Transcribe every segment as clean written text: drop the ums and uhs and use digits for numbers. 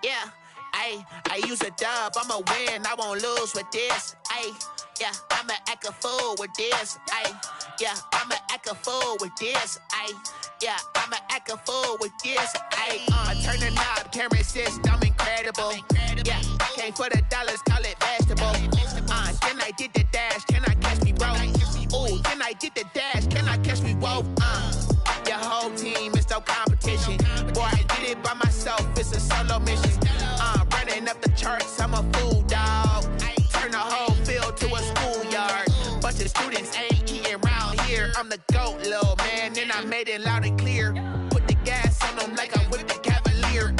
Yeah, I use a dub, I'ma win, I won't lose with this. Yeah, I'ma act a fool with this. Yeah, I'ma act a fool with this. Yeah, I'ma act a fool with this. I turn the knob, camera assist, I'm incredible. Yeah, came for the dollars, call it vegetable. Then I did the dash, can I catch me, bro? Ooh, then I did the dash, can I catch me, whoa? Your whole team is no competition. Boy, I did it by myself, it's a solo mission. Running up the charts, I'm a fool, dog. Turn the whole field to a schoolyard. Bunch of students ain't eating round here. I'm the GOAT, little man, and I made it loud and clear. Put the gas on them like I'm with the Cavalier.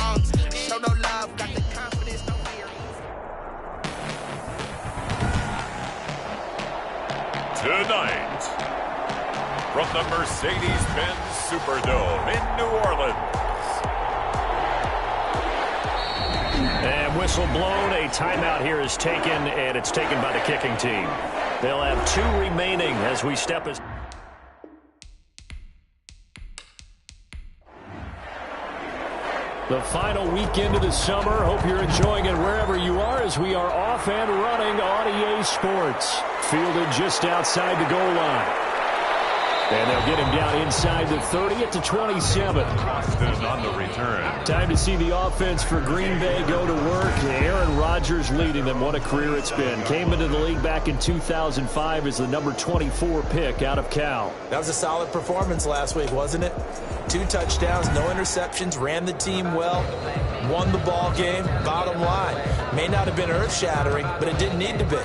Show no love, got the confidence, no fear. Tonight, from the Mercedes-Benz Superdome in New Orleans. And whistle blown, a timeout here is taken, and it's taken by the kicking team. They'll have 2 remaining as we step as... The final weekend of the summer. Hope you're enjoying it wherever you are as we are off and running on EA Sports. Fielded just outside the goal line. And they'll get him down inside the 30 at the 27. Boston on the return. Time to see the offense for Green Bay go to work. Aaron Rodgers leading them. What a career it's been. Came into the league back in 2005 as the number 24 pick out of Cal. That was a solid performance last week, wasn't it? 2 touchdowns, no interceptions, ran the team well, won the ball game. Bottom line, may not have been earth-shattering, but it didn't need to be.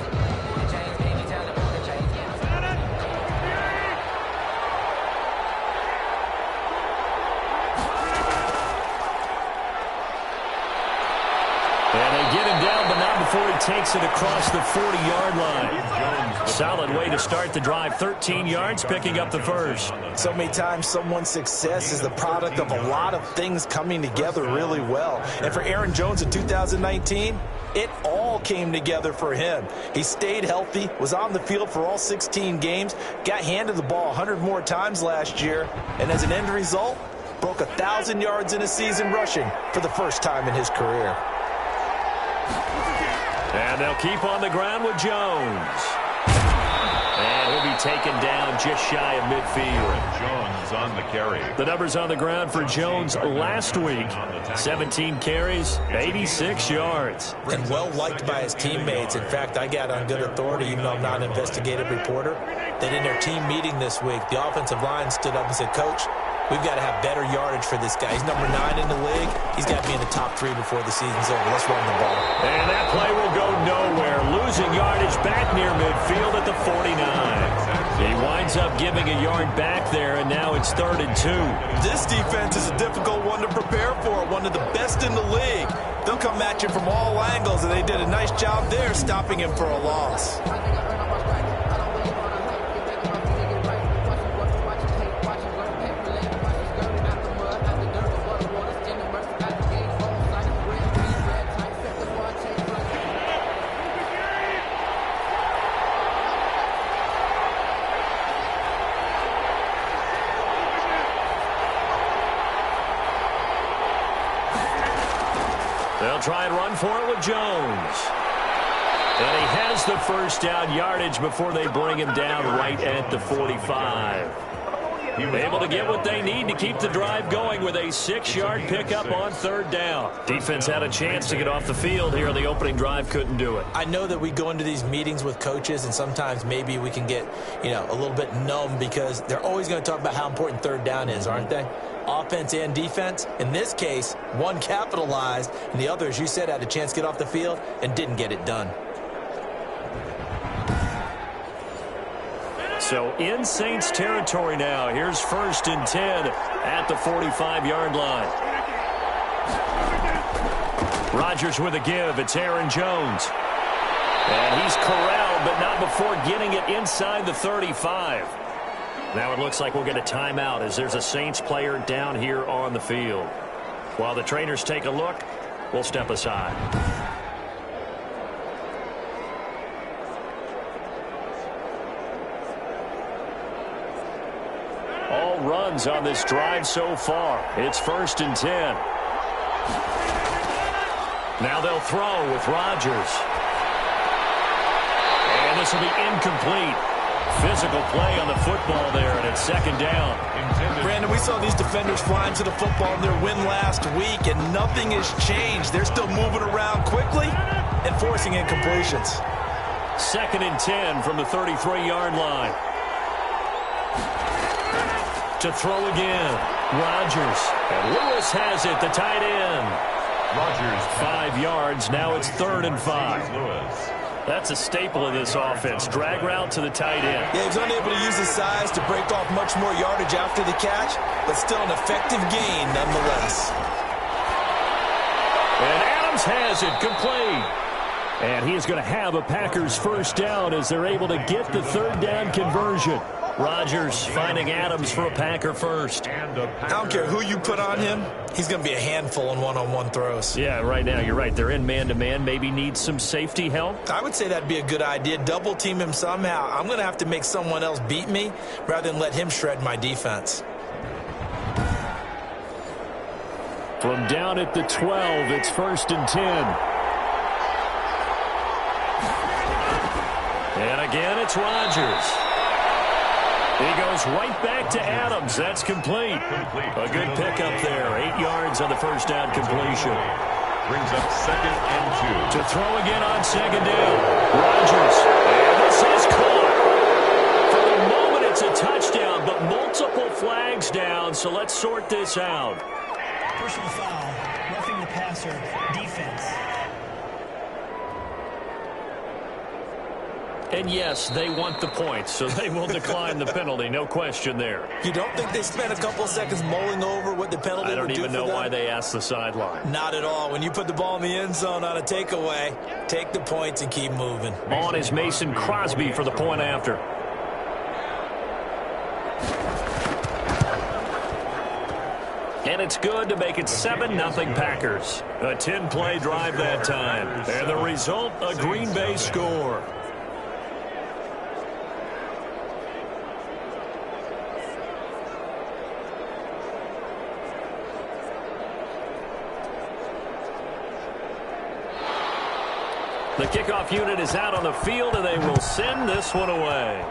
Before he takes it across the 40-yard line. Solid way to start the drive. 13 yards, picking up the first. So many times someone's success is the product of a lot of things coming together really well. And for Aaron Jones in 2019, it all came together for him. He stayed healthy, was on the field for all 16 games, got handed the ball 100 more times last year, and as an end result, broke 1,000 yards in a season rushing for the first time in his career. And they'll keep on the ground with Jones. And he'll be taken down just shy of midfield. Jones on the carry. The numbers on the ground for Jones last week. 17 carries, 86 yards. And well-liked by his teammates. In fact, I got on good authority, even though I'm not an investigative reporter, that in their team meeting this week, the offensive line stood up and said, Coach, we've got to have better yardage for this guy. He's number 9 in the league. He's got to be in the top 3 before the season's over. Let's run the ball. And that play will go nowhere. Losing yardage back near midfield at the 49. He winds up giving a yard back there, and now it's 3rd and 2. This defense is a difficult one to prepare for. One of the best in the league. They'll come at you from all angles, and they did a nice job there stopping him for a loss. They'll try and run for it with Jones. And he has the first down yardage before they bring him down right at the 45. Able to get what they need to keep the drive going with a 6-yard pickup on 3rd down. Defense had a chance to get off the field here. The opening drive couldn't do it. I know that we go into these meetings with coaches, and sometimes maybe we can get, a little bit numb because they're always going to talk about how important 3rd down is, aren't they? Offense and defense. In this case, one capitalized, and the other, as you said, had a chance to get off the field and didn't get it done. So in Saints territory now. Here's 1st and 10 at the 45-yard line. Rodgers with a give. It's Aaron Jones. And he's corralled, but not before getting it inside the 35. Now it looks like we'll get a timeout as there's a Saints player down here on the field. While the trainers take a look, we'll step aside. All runs on this drive so far. It's 1st and 10. Now they'll throw with Rodgers. And this will be incomplete. Physical play on the football there, and it's second down. Brandon, we saw these defenders flying to the football in their win last week, and nothing has changed. They're still moving around quickly and forcing incompletions. Second and 10 from the 33-yard line. To throw again. Rodgers. And Lewis has it, the tight end. Rodgers 5 yards. Now it's 3rd and 5. Lewis. That's a staple of this offense. Drag route to the tight end. Yeah, he was unable to use his size to break off much more yardage after the catch, but still an effective gain nonetheless. And Adams has it, complete. And he is going to have a Packers first down as they're able to get the 3rd down conversion. Rodgers finding Adams for a Packer first. I don't care who you put on him, he's going to be a handful in one-on-one throws. Yeah, right now, you're right. They're in man-to-man. Maybe need some safety help. I would say that'd be a good idea. Double team him somehow. I'm going to have to make someone else beat me rather than let him shred my defense. From down at the 12, it's 1st and 10. And again, it's Rodgers. He goes right back to Adams. That's complete. A good pickup there. 8 yards on the first down completion. Brings up 2nd and 2. To throw again on 2nd down. Rodgers. And this is caught. For the moment, it's a touchdown, but multiple flags down, so let's sort this out. Personal foul, roughing the passer, defense. And yes, they want the points, so they will decline the penalty. No question there. You don't think they spent a couple seconds mulling over what the penalty would do for them? I don't even know why they asked the sideline. Not at all. When you put the ball in the end zone on a takeaway, take the points and keep moving. On is Mason Crosby for the point after. And it's good to make it 7-0 Packers. A 10-play drive that time. And the result, a Green Bay score. The kickoff unit is out on the field, and they will send this one away.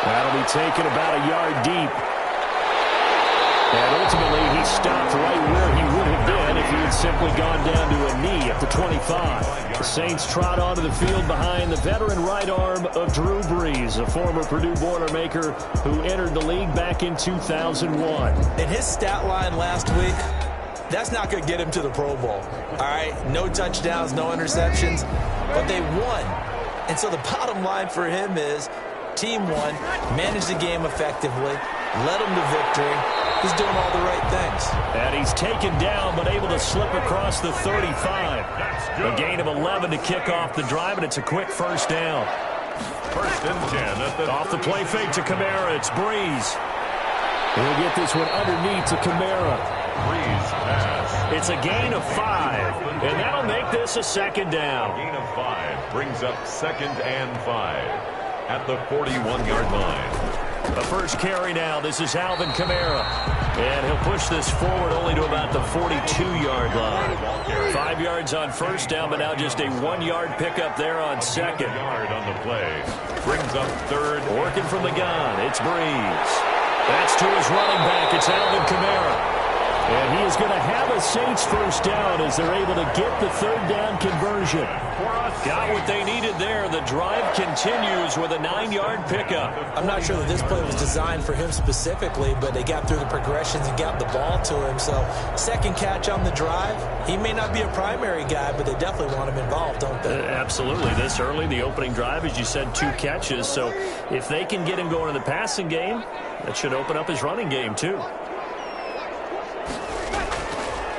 That'll be taken about a yard deep. And ultimately, he stopped right where he would have been if he had simply gone down to a knee at the 25. The Saints trot onto the field behind the veteran right arm of Drew Brees, a former Purdue Boilermaker who entered the league back in 2001. And his stat line last week, that's not going to get him to the Pro Bowl. All right, no touchdowns, no interceptions, but they won. And so the bottom line for him is team won, managed the game effectively, led them to victory. He's doing all the right things. And he's taken down but able to slip across the 35. A gain of 11 to kick off the drive, and it's a quick first down. 1st and 10 at Off the play fake to Kamara. It's Brees. He'll get this one underneath to Kamara. Brees pass. It's a gain of 5, and that'll make this a 2nd down. Gain of 5 brings up 2nd and 5 at the 41-yard line. The first carry now. This is Alvin Kamara. And he'll push this forward only to about the 42-yard line. 5 yards on first down, but now just a 1-yard pickup there on 2nd. Yard on the play. Brings up 3rd. Working from the gun. It's Brees. That's to his running back. It's Alvin Kamara. And he is going to have a Saints first down as they're able to get the 3rd down conversion. Got what they needed there. The drive continues with a 9-yard pickup. I'm not sure that this play was designed for him specifically, but they got through the progressions and got the ball to him. So 2nd catch on the drive. He may not be a primary guy, but they definitely want him involved, don't they? Absolutely. This early, the opening drive, as you said, 2 catches. So if they can get him going in the passing game, that should open up his running game too.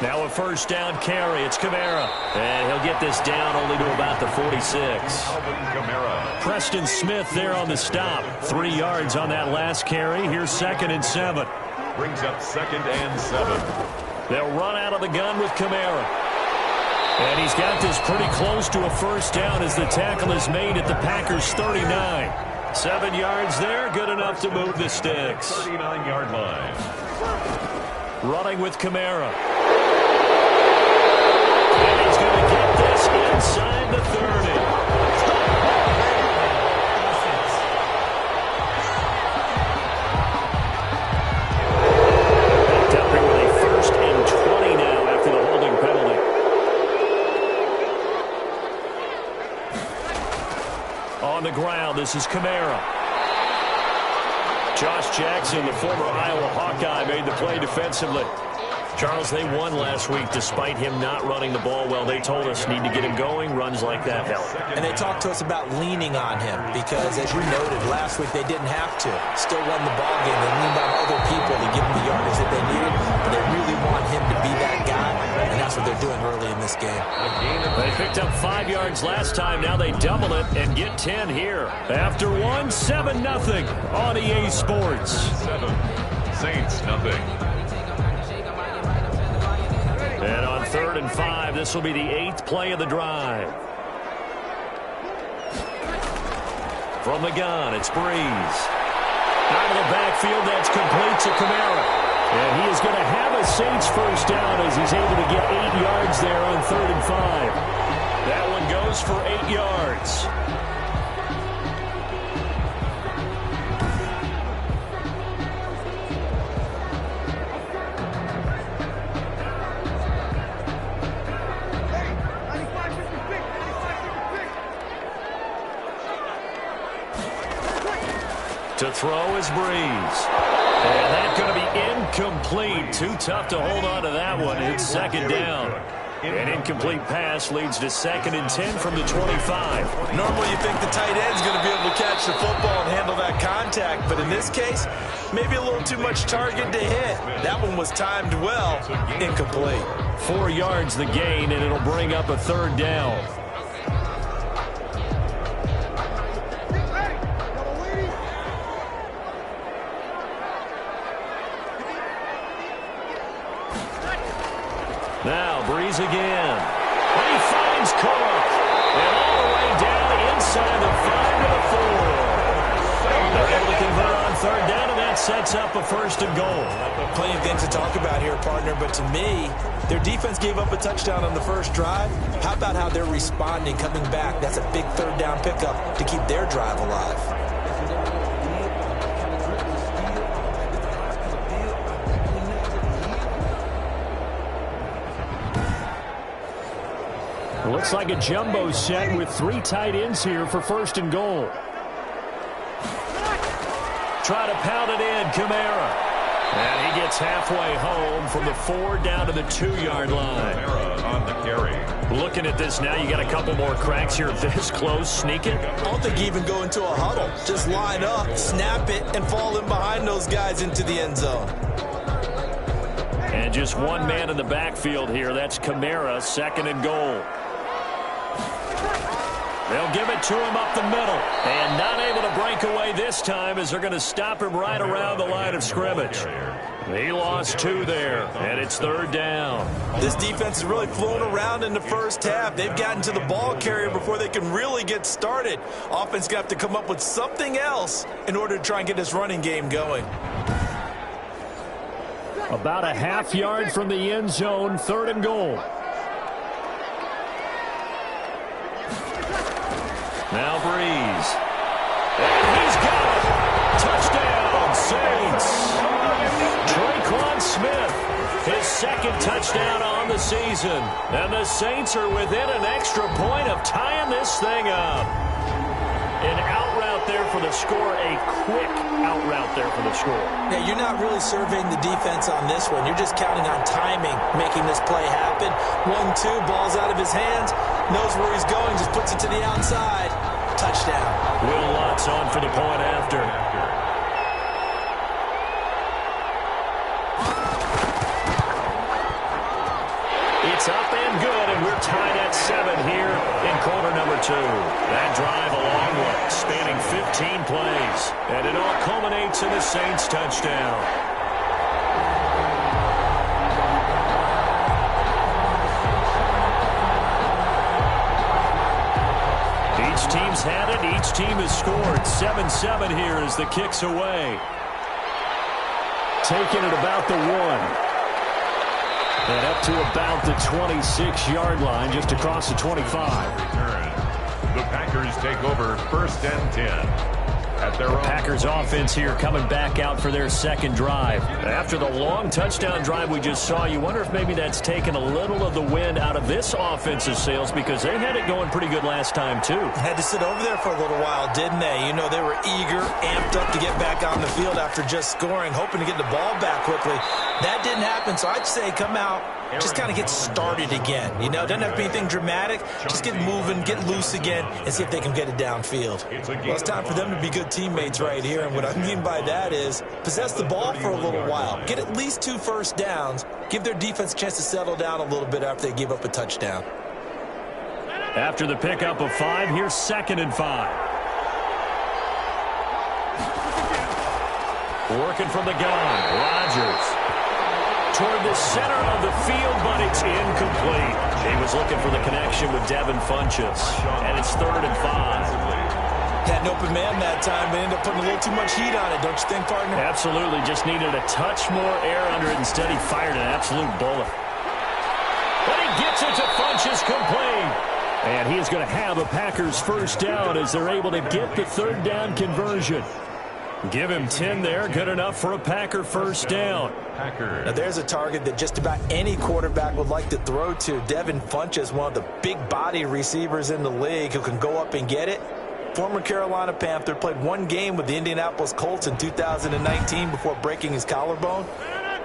Now a first down carry. It's Kamara. And he'll get this down only to about the 46. Alvin Kamara. Preston Smith there on the stop. 3 yards on that last carry. Here's 2nd and 7. Brings up 2nd and 7. They'll run out of the gun with Kamara. And he's got this pretty close to a first down as the tackle is made at the Packers' 39. 7 yards there. Good enough to move the sticks. 39-yard line. Running with Kamara. On the ground, this is Kamara. Josh Jackson, the former Iowa Hawkeye, made the play defensively. Charles, they won last week despite him not running the ball well. They told us need to get him going. Runs like that help. And they talked to us about leaning on him because, as you noted, last week they didn't have to. Still won the ball game. They leaned on other people to give them the yardage that they needed. But they really want him to be that guy, and that's what they're doing early in this game. They picked up 5 yards last time. Now they double it and get 10 here. After one, 7-0 on EA Sports. 7, Saints nothing. And on 3rd and 5, this will be the 8th play of the drive. From the gun, it's Breeze. Out of the backfield, that's complete to Kamara. And he is going to have a Saints first down as he's able to get 8 yards there on 3rd and 5. That one goes for 8 yards. To throw is Breeze. And that's going to be incomplete. Too tough to hold on to that one. It's 2nd down. An incomplete pass leads to 2nd and 10 from the 25. Normally you think the tight end's going to be able to catch the football and handle that contact, but in this case, maybe a little too much target to hit. That one was timed well. Incomplete. 4 yards the gain, and it'll bring up a 3rd down. Now, Breeze again. And he finds Cook. And all the way down inside the 5 to the 4. They're able to convert on 3rd down, and that sets up a 1st and goal. Plenty of things to talk about here, partner, but to me, their defense gave up a touchdown on the first drive. How about how they're responding, coming back? That's a big 3rd down pickup to keep their drive alive. Looks like a jumbo set with 3 tight ends here for 1st and goal. Try to pound it in, Kamara. And he gets halfway home from the 4 down to the 2-yard line. Kamara on the carry. Looking at this now, you got a couple more cracks here this close. Sneak it. I don't think you even go into a huddle. Just line up, snap it, and fall in behind those guys into the end zone. And just one man in the backfield here. That's Kamara, 2nd and goal. They'll give it to him up the middle. And not able to break away this time as they're going to stop him right around the line of scrimmage. He lost 2 there, and it's 3rd down. This defense is really flown around in the first half. They've gotten to the ball carrier before they can really get started. Offense got to come up with something else in order to try and get this running game going. About a half yard from the end zone, 3rd and goal. Now Breeze. And he's got it. Touchdown, Saints. Traquan Smith, his 2nd touchdown on the season. And the Saints are within an extra point of tying this thing up. An out route there for the score, a quick out route there for the score. Yeah, you're not really surveying the defense on this one. You're just counting on timing, making this play happen. 1-2, ball's out of his hands, knows where he's going, just puts it to the outside. Touchdown. Will Lutz on for the point after. It's up and good, and we're tied at 7 here in quarter number 2. That drive a long one, spanning 15 plays. And it all culminates in the Saints touchdown. Each team's had it. Each team has scored. 7-7 here as the kick's away. Taking it about the 1. And up to about the 26-yard line, just across the 25. Return. The Packers take over 1st and 10. at their own. Packers offense here coming back out for their second drive. After the long touchdown drive we just saw, you wonder if maybe that's taken a little of the wind out of this offensive sails, because they had it going pretty good last time too. Had to sit over there for a little while, didn't they? You know, they were eager, amped up to get back on the field after just scoring, hoping to get the ball back quickly. That didn't happen, so I'd say come out, just kind of get started again. You know, doesn't have to be anything dramatic. Just get moving, get loose again, and see if they can get it downfield. Well, it's time for them to be good teammates right here, and what I mean by that is possess the ball for a little while. Get at least 2 first downs. Give their defense a chance to settle down a little bit after they give up a touchdown. After the pickup of 5, here's 2nd and 5. Working from the gun, Rodgers. Toward the center of the field, but it's incomplete. He was looking for the connection with Devin Funchess, and it's 3rd and 5. Had an open man that time, but ended up putting a little too much heat on it, don't you think, partner? Absolutely. Just needed a touch more air under it. Instead, he fired an absolute bullet. But he gets it to Funchess, complete. And he is going to have a Packers first down as they're able to get the 3rd down conversion. Give him 10 there. Good enough for a Packer first down. Now there's a target that just about any quarterback would like to throw to. Devin Funchess, one of the big body receivers in the league who can go up and get it. Former Carolina Panther, played 1 game with the Indianapolis Colts in 2019 before breaking his collarbone.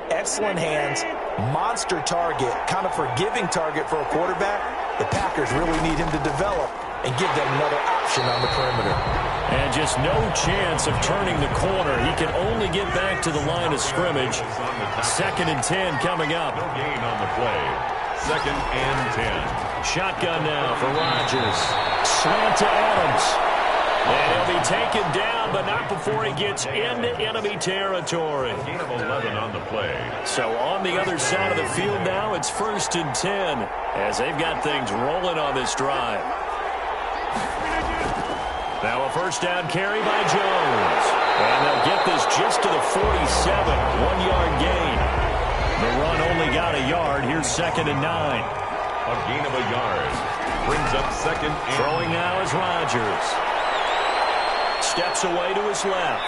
Excellent hands, monster target, kind of forgiving target for a quarterback. The Packers really need him to develop and give them another option on the perimeter. And just no chance of turning the corner. He can only get back to the line of scrimmage. 2nd and 10 coming up. No gain on the play. 2nd and 10. Shotgun now for Rodgers. Slant to Adams. And he'll be taken down, but not before he gets into enemy territory. Gain of 11 on the play. So on the other side of the field now, it's 1st and 10 as they've got things rolling on this drive. Now a first down carry by Jones. And they'll get this just to the 47. 1-yard gain. The run only got a yard. Here's 2nd and 9. A gain of a yard. Brings up 2nd and... Throwing now is Rodgers. Steps away to his left.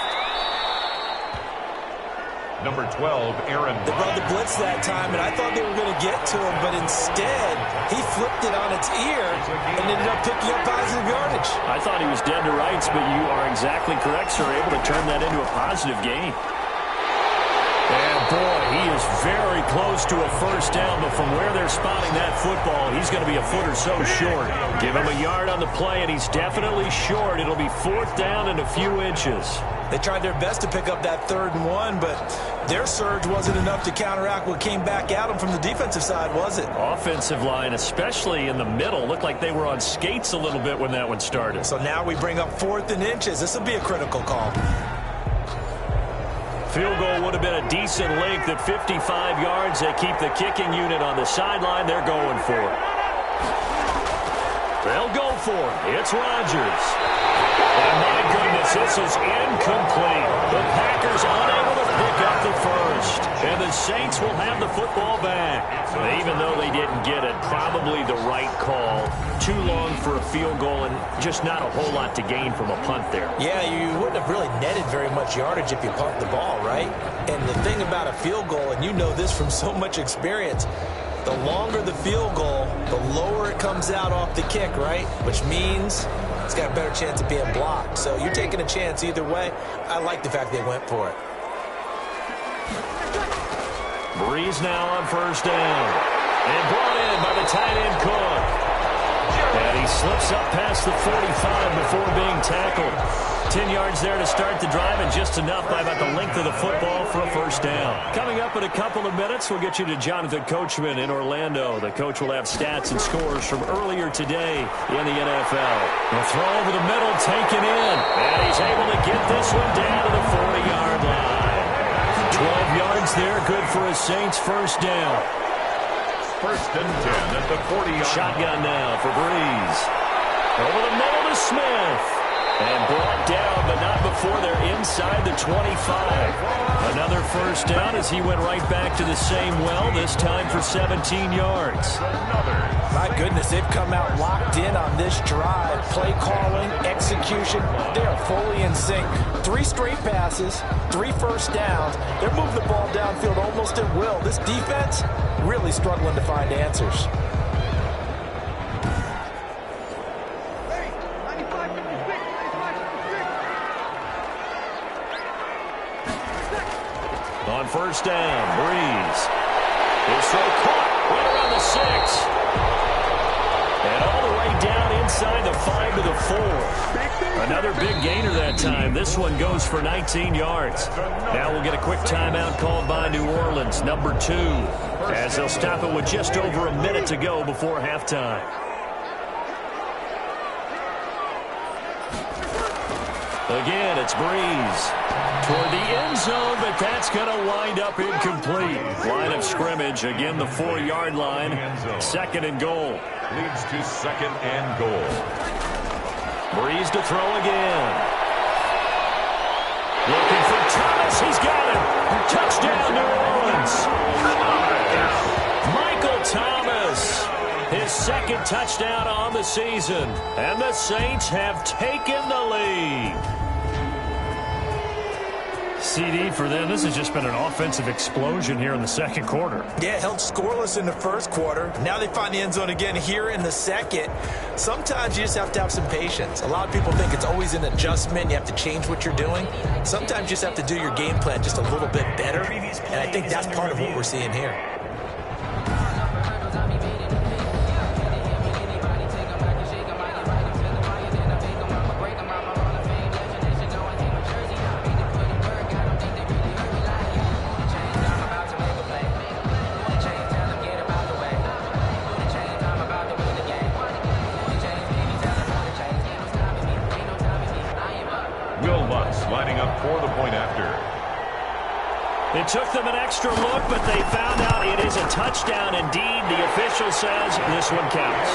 Number 12, Aaron. They brought the blitz that time, and I thought they were going to get to him, but instead, he flipped it on its ear and ended up picking up positive yardage. I thought he was dead to rights, but you are exactly correct, sir. Able to turn that into a positive gain. And boy, he is very close to a first down, but from where they're spotting that football, he's going to be a foot or so short. Give him a yard on the play, and he's definitely short. It'll be 4th down and a few inches. They tried their best to pick up that 3rd and 1, but their surge wasn't enough to counteract what came back at them from the defensive side, was it? Offensive line, especially in the middle, looked like they were on skates a little bit when that one started. So now we bring up 4th and inches. This will be a critical call. Field goal would have been a decent length at 55 yards. They keep the kicking unit on the sideline. They're going for it. They'll go for it. It's Rodgers. And my goodness, this is incomplete. The Packers unable to pick up the first. And the Saints will have the football back. Even though they didn't get it, probably the right call. Too long for a field goal and just not a whole lot to gain from a punt there. Yeah, you wouldn't have really netted very much yardage if you punt the ball, right? And the thing about a field goal, and you know this from so much experience, the longer the field goal, the lower it comes out off the kick, right? Which means it's got a better chance of being blocked. So you're taking a chance either way. I like the fact they went for it. Breeze now on first down. And brought in by the tight end Cook. And he slips up past the 45 before being tackled. 10 yards there to start the drive, and just enough by about the length of the football for a first down. Coming up in a couple of minutes, we'll get you to Jonathan Coachman in Orlando. The coach will have stats and scores from earlier today in the NFL. The throw over the middle, taken in. And he's able to get this one down to the 40-yard line. 12 yards there, good for a Saints first down. 1st and 10 at the 40-yard. Shotgun now for Breeze. Over the middle to Smith. And brought down, but but not before they're inside the 25. Another first down as he went right back to the same well, this time for 17 yards. My goodness, they've come out locked in on this drive. Play calling, execution, they are fully in sync. 3 straight passes, 3 first downs. They're moving the ball downfield almost at will. This defense really struggling to find answers. On first down, Breeze. His throw caught right around the 6. And all the way down inside the 5 to the 4. Another big gainer that time. This one goes for 19 yards. Now we'll get a quick timeout called by New Orleans, number 2, as they'll stop it with just over a minute to go before halftime. Again, it's Breeze toward the end zone, but that's going to wind up incomplete. Line of scrimmage, again the 4-yard line. 2nd and goal. Leads to 2nd and goal. Breeze to throw again. Looking for Thomas. He's got him. Touchdown, New Orleans. Michael Thomas. His 2nd touchdown on the season. And the Saints have taken the lead. CD for them. This has just been an offensive explosion here in the 2nd quarter. Yeah, held scoreless in the 1st quarter. Now they find the end zone again here in the 2nd. Sometimes you just have to have some patience. A lot of people think it's always an adjustment. You have to change what you're doing. Sometimes you just have to do your game plan just a little bit better. And I think that's part of what we're seeing here. Lining up for the point after. It took them an extra look, but they found out it is a touchdown indeed. The official says this one counts.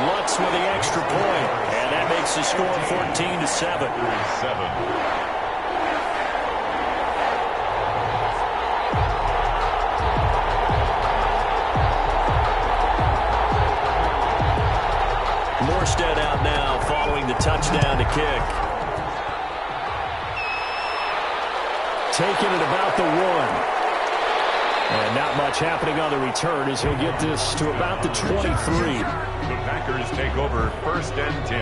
Lutz with the extra point, and that makes the score 14-7. Morstead out now following the touchdown to kick. Taking it about the 1. And not much happening on the return as he'll get this to about the 23. The Packers take over 1st and 10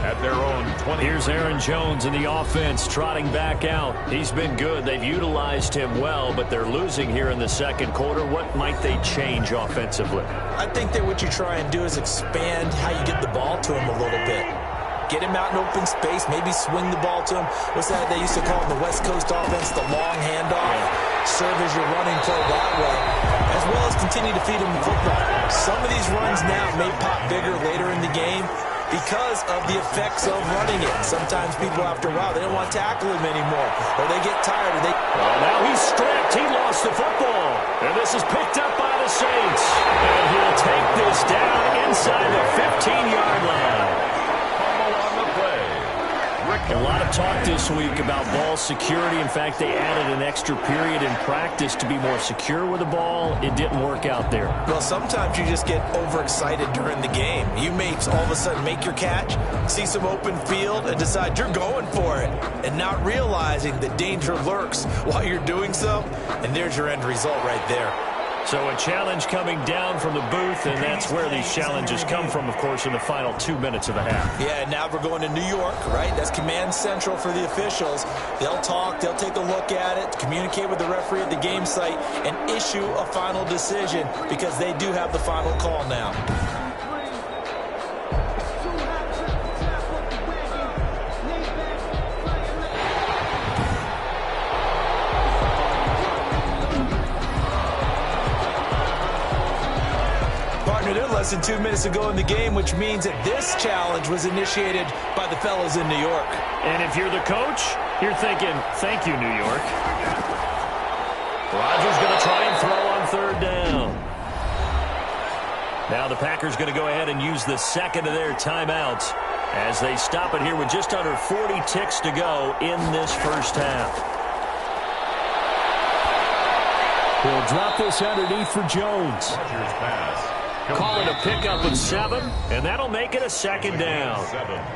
at their own 20. Here's Aaron Jones in the offense trotting back out. He's been good. They've utilized him well, but they're losing here in the 2nd quarter. What might they change offensively? I think that what you try and do is expand how you get the ball to him a little bit. Get him out in open space, maybe swing the ball to him. What's that they used to call in the West Coast offense, the long handoff? Serve as your running play that way, as well as continue to feed him the football. Some of these runs now may pop bigger later in the game because of the effects of running it. Sometimes people, after a while, they don't want to tackle him anymore, or they get tired. Well, now he's stripped. He lost the football. And this is picked up by the Saints. And he'll take this down inside the 15-yard line. A lot of talk this week about ball security. In fact, they added an extra period in practice to be more secure with the ball. It didn't work out there. Well, sometimes you just get overexcited during the game. You may all of a sudden make your catch, see some open field, and decide you're going for it, and not realizing the danger lurks while you're doing so, and there's your end result right there. So a challenge coming down from the booth, and that's where these challenges come from, of course, in the final 2 minutes of the half. Yeah, now we're going to New York, right? That's command central for the officials. They'll talk, they'll take a look at it, communicate with the referee at the game site, and issue a final decision because they do have the final call now. Less than 2 minutes to go in the game, which means that this challenge was initiated by the fellas in New York. And if you're the coach, you're thinking, thank you, New York. Rodgers going to try and throw on 3rd down. Now the Packers going to go ahead and use the 2nd of their timeouts. as they stop it here with just under 40 ticks to go in this first half. He'll drop this underneath for Jones. Call it a pickup of 7, and that'll make it a second down.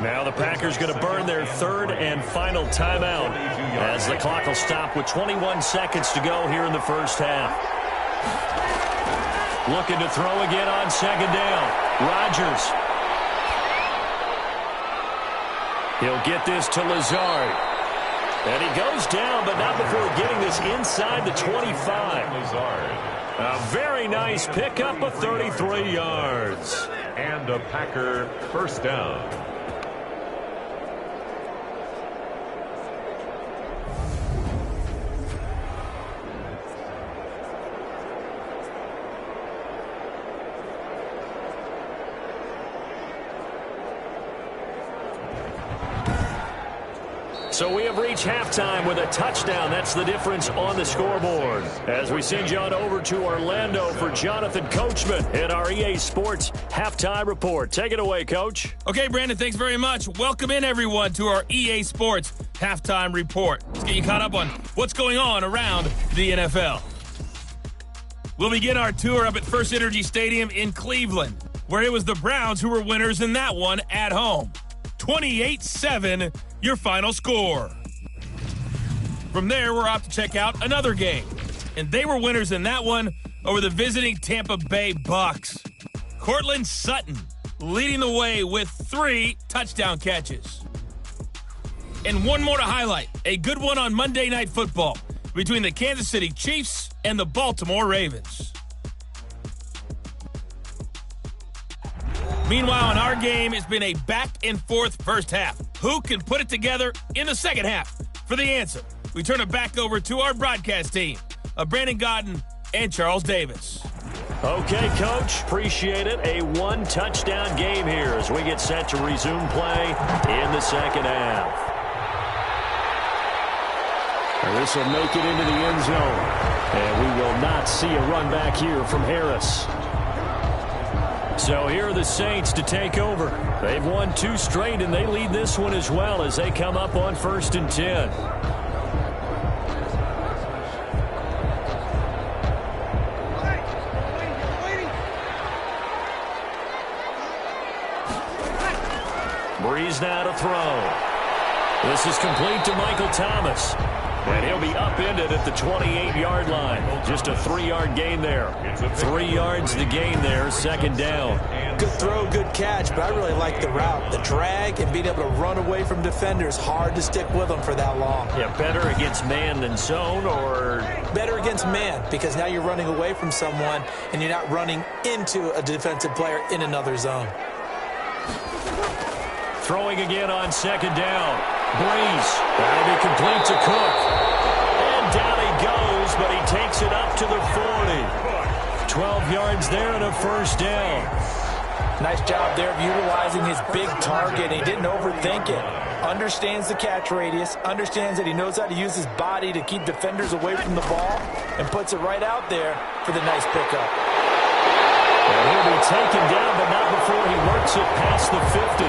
Now the Packers going to burn their third and final timeout as the clock will stop with 21 seconds to go here in the first half. Looking to throw again on second down. Rodgers. He'll get this to Lazard. And he goes down, but not before getting this inside the 25. A very nice pickup of 33 yards. And a Packer first down. So we have reached halftime with a touchdown. That's the difference on the scoreboard. As we send you on over to Orlando for Jonathan Coachman in our EA Sports Halftime Report. Take it away, Coach. Okay, Brandon, thanks very much. Welcome in, everyone, to our EA Sports Halftime Report. Let's get you caught up on what's going on around the NFL. We'll begin our tour up at First Energy Stadium in Cleveland, where it was the Browns who were winners in that one at home. 28-7, your final score. From there, we're off to check out another game. And they were winners in that one over the visiting Tampa Bay Bucks. Cortland Sutton leading the way with 3 touchdown catches. And one more to highlight, a good one on Monday Night Football between the Kansas City Chiefs and the Baltimore Ravens. Meanwhile, in our game, it's been a back-and-forth first half. Who can put it together in the second half? For the answer, we turn it back over to our broadcast team of Brandon Godden and Charles Davis. Okay, Coach, appreciate it. A 1-touchdown game here as we get set to resume play in the second half. And this will make it into the end zone. And we will not see a run back here from Harris. So here are the Saints to take over. They've won 2 straight, and they lead this one as well as they come up on 1st and 10. Breeze now to throw. This is complete to Michael Thomas. And he'll be upended at the 28-yard line. Just a 3-yard gain there. 3 yards the gain there, second down. Good throw, good catch, but I really like the route. The drag and being able to run away from defenders, hard to stick with them for that long. Yeah, better against man than zone, or? Better against man, because now you're running away from someone and you're not running into a defensive player in another zone. Throwing again on second down. Breeze. That'll be complete to Cook. And down he goes, but he takes it up to the 40. 12 yards there and a first down. Nice job there of utilizing his big target. He didn't overthink it. Understands the catch radius. Understands that he knows how to use his body to keep defenders away from the ball. And puts it right out there for the nice pickup. And he'll be taken down, but not before he works it past the 50.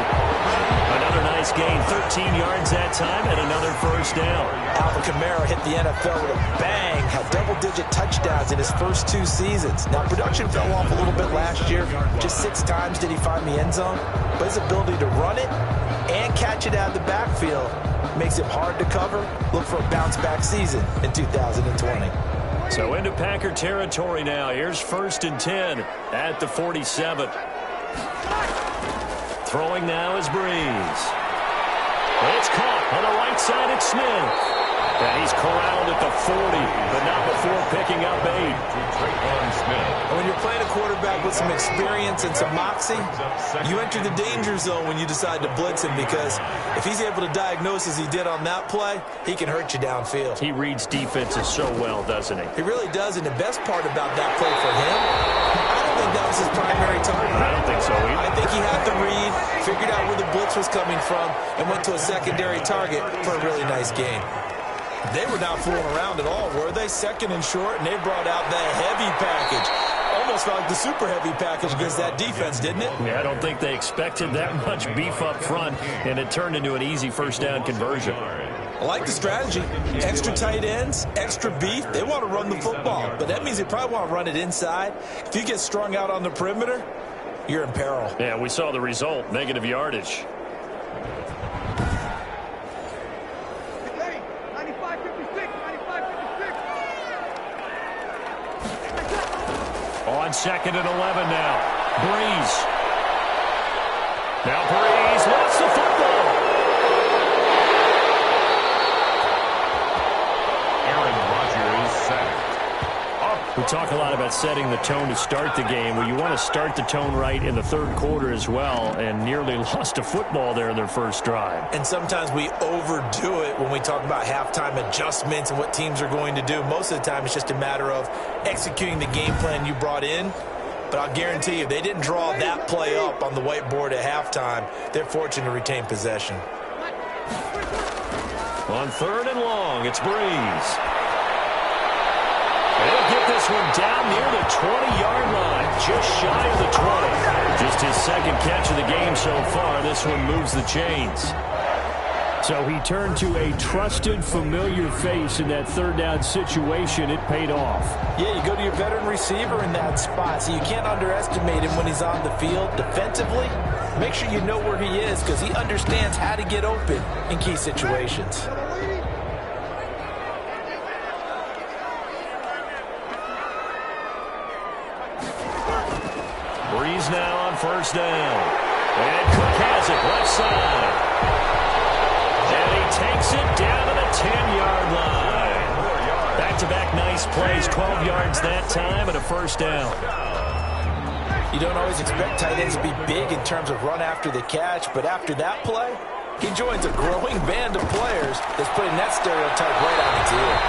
Another nice gain, 13 yards that time, and another first down. Alvin Kamara hit the NFL with a bang, had double-digit touchdowns in his first 2 seasons. Now, production fell off a little bit last year. Just 6 times did he find the end zone. But his ability to run it and catch it out of the backfield makes it hard to cover. Look for a bounce-back season in 2020. So into Packer territory now. Here's 1st and 10 at the 47. Throwing now is Breeze. It's caught on the right side at Smith. And he's corralled at the 40, but not before picking up 8. And when you're playing a quarterback with some experience and some moxie, you enter the danger zone when you decide to blitz him, because if he's able to diagnose as he did on that play, he can hurt you downfield. He reads defenses so well, doesn't he? He really does, and the best part about that play for him, I don't think that was his primary target. I don't think so either. I think he had the read, figured out where the blitz was coming from, and went to a secondary target for a really nice gain. They were not fooling around at all, were they? 2nd and short, and they brought out the heavy package. almost felt like the super heavy package against that defense, didn't it? Yeah, I don't think they expected that much beef up front, and it turned into an easy first down conversion. I like the strategy. Extra tight ends, extra beef. They want to run the football, but that means they probably want to run it inside. If you get strung out on the perimeter, you're in peril. Yeah, we saw the result, negative yardage. On 2nd and 11 now. Breeze. Now Breeze lost the football. Aaron Rodgers sacked. We talk a lot about setting the tone to start the game. Well, you want to start the tone right in the third quarter as well, and nearly lost a football there in their first drive. And sometimes we overdo it when we talk about halftime adjustments and what teams are going to do. Most of the time, it's just a matter of executing the game plan you brought in. But I'll guarantee you, they didn't draw that play up on the whiteboard at halftime. They're fortunate to retain possession. On 3rd and long, it's Breeze. They'll get this one down near the 20-yard line, just shy of the 20. Just his second catch of the game so far. This one moves the chains. So he turned to a trusted, familiar face in that third down situation. It paid off. Yeah, you go to your veteran receiver in that spot, so you can't underestimate him when he's on the field. Defensively, make sure you know where he is because he understands how to get open in key situations. Breeze now on 1st down. And Cook has it left side. And he takes it down to the 10-yard line. Back-to-back nice plays, 12 yards that time and a 1st down. You don't always expect tight ends to be big in terms of run after the catch, but after that play, he joins a growing band of players that's putting that stereotype right on its ear.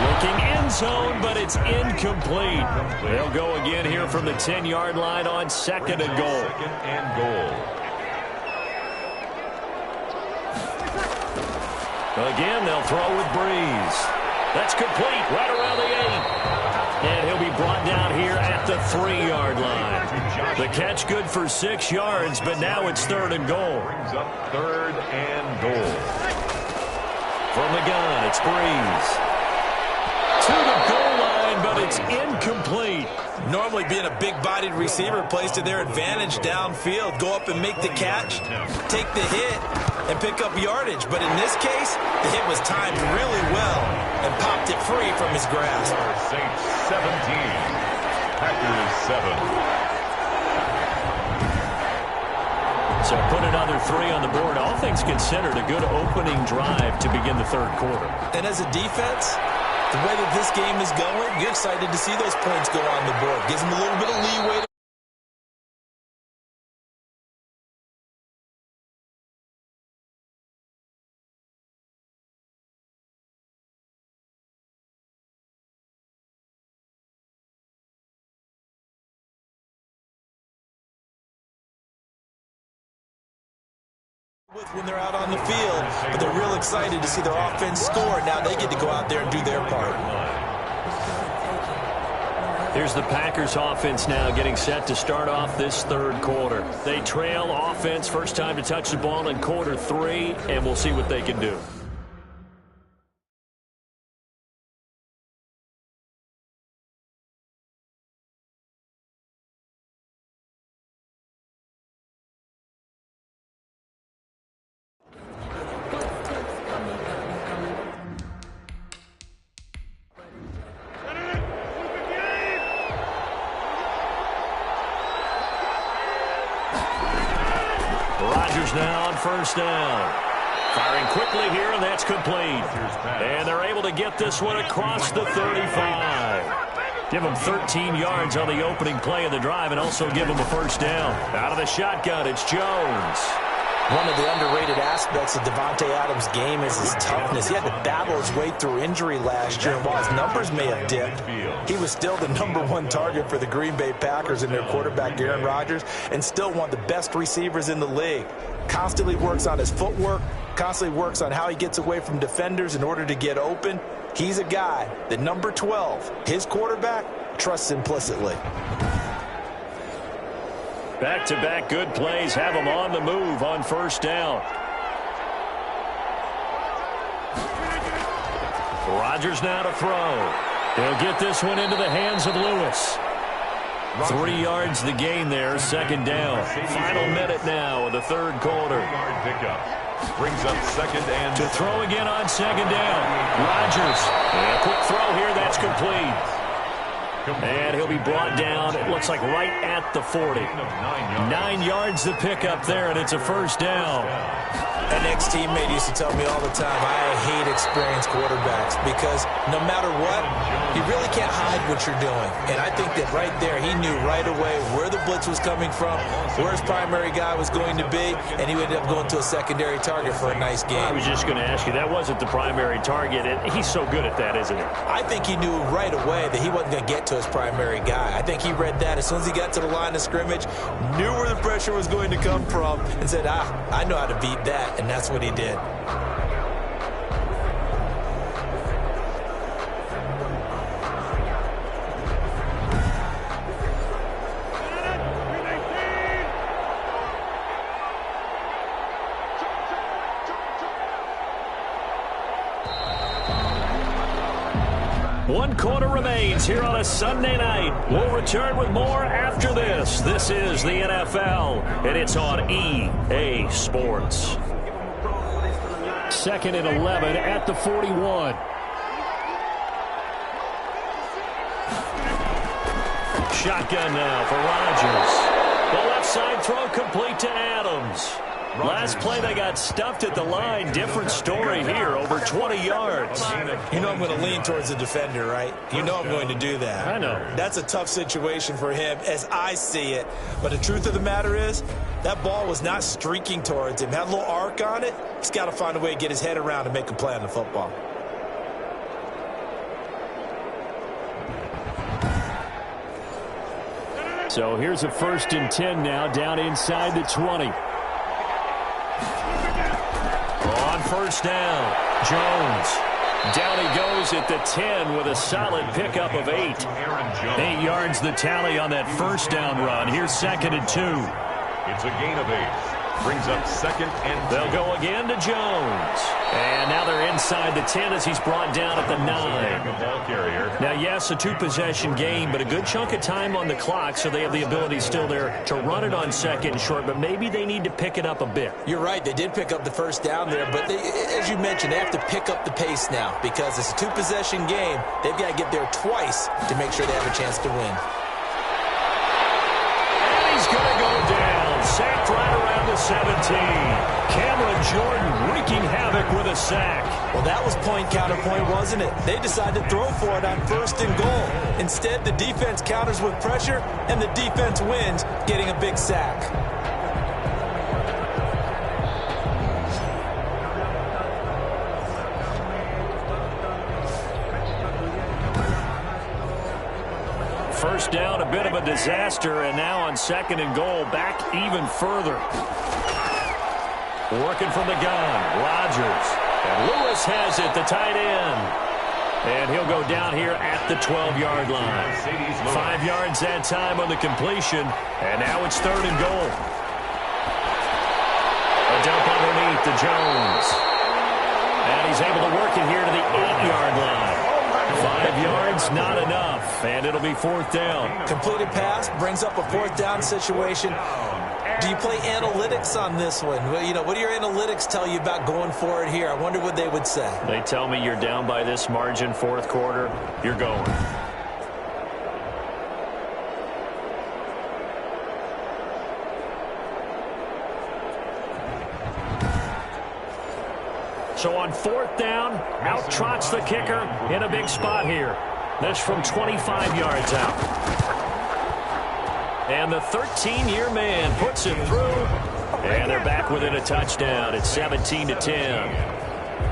Looking end zone, but it's incomplete. They'll go again here from the 10-yard line on 2nd and goal. 2nd and goal. Again, they'll throw with Breeze. That's complete right around the 8. And he'll be brought down here at the 3-yard line. The catch good for 6 yards, but now it's 3rd and goal. Brings up 3rd and goal. From the gun, it's Breeze. To the goal line, but it's incomplete. Normally being a big-bodied receiver plays to their advantage downfield. Go up and make the catch, take the hit, and pick up yardage. But in this case, the hit was timed really well and popped it free from his grasp. Saints 17, Packers 7. So put another 3 on the board. All things considered, a good opening drive to begin the third quarter. And as a defense, the way that this game is going, you're excited to see those points go on the board. Gives them a little bit of leeway. When they're out on the field, but they're real excited to see their offense score. Now they get to go out there and do their part. Here's the Packers offense now getting set to start off this third quarter. They trail offense, first time to touch the ball in quarter 3, and we'll see what they can do. Now on 1st down. Firing quickly here, and that's complete. And they're able to get this one across the 35. Give them 13 yards on the opening play of the drive and also give them a 1st down. Out of the shotgun, it's Jones. One of the underrated aspects of Devontae Adams' game is his toughness. He had to battle his way through injury last year, and while his numbers may have dipped, he was still the #1 target for the Green Bay Packers and their quarterback, Aaron Rodgers, and still one of the best receivers in the league. Constantly works on his footwork, constantly works on how he gets away from defenders in order to get open. He's a guy that number 12, his quarterback, trusts implicitly. Back-to-back good plays have them on the move on first down. Rodgers now to throw. He'll get this one into the hands of Lewis. 3 yards the gain there, second down. Final minute now of the third quarter. Brings up second and to throw again on second down. Rodgers. And a quick throw here, that's complete. And he'll be brought down, it looks like right at the 40. 9 yards the pickup there, and it's a first down. An ex-teammate used to tell me all the time, I hate experienced quarterbacks because no matter what, you really can't hide what you're doing. And I think that right there, he knew right away where the blitz was coming from, where his primary guy was going to be, and he ended up going to a secondary target for a nice game. I was just going to ask you, that wasn't the primary target. He's so good at that, isn't he? I think he knew right away that he wasn't going to get to his primary guy. I think he read that as soon as he got to the line of scrimmage, knew where the pressure was going to come from, and said, I know how to beat that. And that's what he did. One quarter remains here on a Sunday night. We'll return with more after this. This is the NFL, and it's on EA Sports. Second and 11 at the 41. Shotgun now for Rodgers. The left side throw complete to Adams. Last play they got stuffed at the line. Different story here, over 20 yards. You know I'm going to lean towards the defender, right? You know I'm going to do that. I know. That's a tough situation for him as I see it. But the truth of the matter is, that ball was not streaking towards him. Had a little arc on it. He's got to find a way to get his head around and make a play on the football. So here's a 1st and 10 now, down inside the 20. On first down, Jones. Down he goes at the 10 with a solid pickup of 8. 8 yards the tally on that first down run. Here's 2nd and 2. It's a gain of 8. Brings up second and they'll go again to Jones. And now they're inside the 10 as he's brought down at the 9. Now, yes, a 2-possession game, but a good chunk of time on the clock, so they have the ability still there to run it on 2nd and short, but maybe they need to pick it up a bit. You're right. They did pick up the first down there, but as you mentioned, they have to pick up the pace now because it's a 2-possession game. They've got to get there twice to make sure they have a chance to win. And he's going to go down. Sacked right around the 17. Cameron Jordan wreaking havoc with a sack. Well, that was point counterpoint, wasn't it? They decided to throw for it on 1st and goal. Instead, the defense counters with pressure, and the defense wins, getting a big sack. First down, a bit of a disaster, and now on 2nd and goal, back even further. Working from the gun, Rodgers. And Lewis has it, the tight end. And he'll go down here at the 12-yard line. 5 yards that time on the completion, and now it's 3rd and goal. A dump underneath to Jones. And he's able to work it here to the 8-yard line. 5 yards, not enough, and it'll be 4th down. Completed pass brings up a 4th down situation. Do you play analytics on this one? Well, you know, what do your analytics tell you about going for it here? I wonder what they would say. They tell me you're down by this margin, 4th quarter, you're going. So on 4th down, out trots the kicker in a big spot here. This from 25 yards out. And the 13-year man puts it through. And they're back within a touchdown. It's 17-10.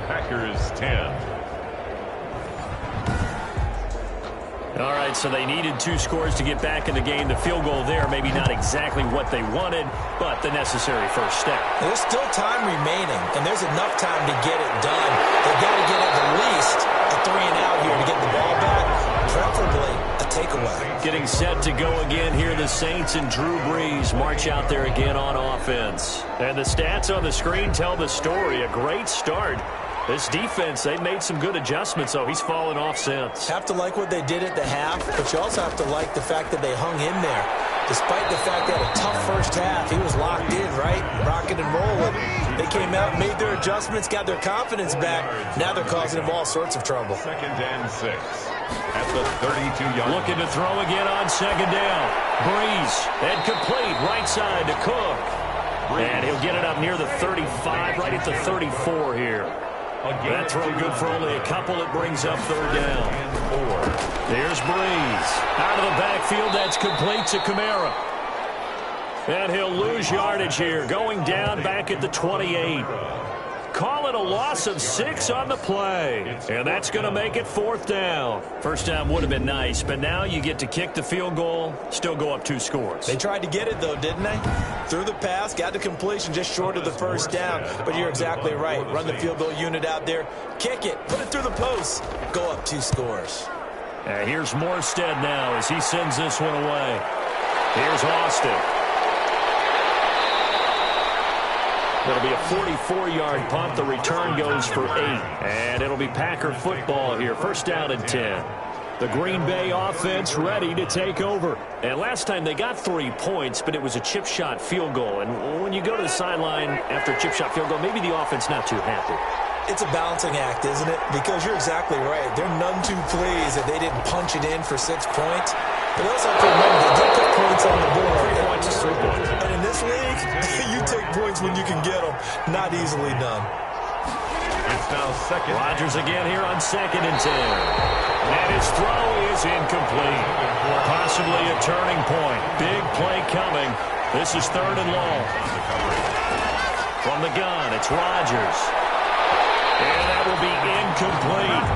Packers 10. All right, so they needed 2 scores to get back in the game. The field goal there, maybe not exactly what they wanted, but the necessary first step. There's still time remaining, and there's enough time to get it done. They've got to get at the least a 3-and-out here to get the ball back, preferably a takeaway. Getting set to go again here. The Saints and Drew Brees march out there again on offense. And the stats on the screen tell the story. A great start. This defense, they've made some good adjustments, so he's fallen off since. Have to like what they did at the half, but you also have to like the fact that they hung in there. Despite the fact they had a tough first half, he was locked in, right? Rocking and rolling. They came out, made their adjustments, got their confidence back. Now they're causing him all sorts of trouble. 2nd and 6 at the 32-yard line. Looking to throw again on 2nd down. Brees, and complete, right side to Cook. And he'll get it up near the 35, right at the 34 here. That throw good for only a couple. It brings up 3rd down. There's Brees. Out of the backfield, that's complete to Kamara. And he'll lose yardage here, going down back at the 28. Call it a loss of 6 on the play. And that's going to make it 4th down. First down would have been nice, but now you get to kick the field goal, still go up 2 scores. They tried to get it, though, didn't they? Threw the pass, got the completion just short of the first down. But you're exactly right. Run the field goal unit out there, kick it, put it through the post, go up 2 scores. And here's Morstead now as he sends this one away. Here's Austin. It'll be a 44-yard punt. The return goes for 8. And it'll be Packer football here. First down and 10. The Green Bay offense ready to take over. And last time they got 3 points, but it was a chip shot field goal. And when you go to the sideline after a chip shot field goal, maybe the offense not too happy. It's a balancing act, isn't it? Because you're exactly right. They're none too pleased that they didn't punch it in for 6 points. But also have to remember they did put points on the board. 3 points is 3 points. And in this league, you take points when you can get them. Not easily done. It's now 2nd. Rodgers again here on 2nd and 10. And his throw is incomplete. Possibly a turning point. Big play coming. This is 3rd and long. From the gun, it's Rodgers. And that will be incomplete.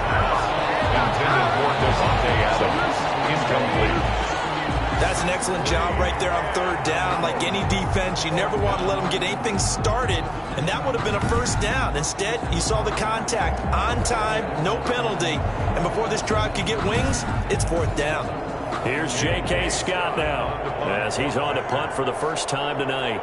Intended for Devontae Adams. Incomplete. That's an excellent job right there on 3rd down. Like any defense, you never want to let them get anything started, and that would have been a first down. Instead, you saw the contact on time, no penalty, and before this drive could get wings, it's 4th down. Here's J.K. Scott now as he's on to punt for the first time tonight.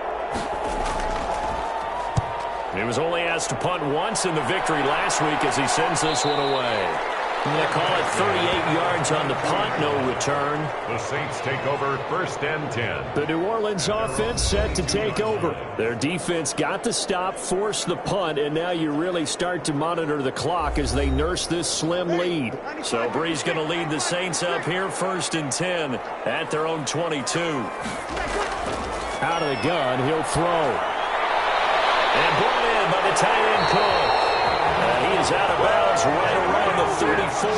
He was only asked to punt once in the victory last week as he sends this one away. I'm going to call it 38 yards on the punt, no return. The Saints take over 1st and 10. The New Orleans offense set to take over. Their defense got the stop, forced the punt, and now you really start to monitor the clock as they nurse this slim lead. So Brees going to lead the Saints up here 1st and 10 at their own 22. Out of the gun, he'll throw. And brought in by the tight end Cook. He is out of bounds right around the 34.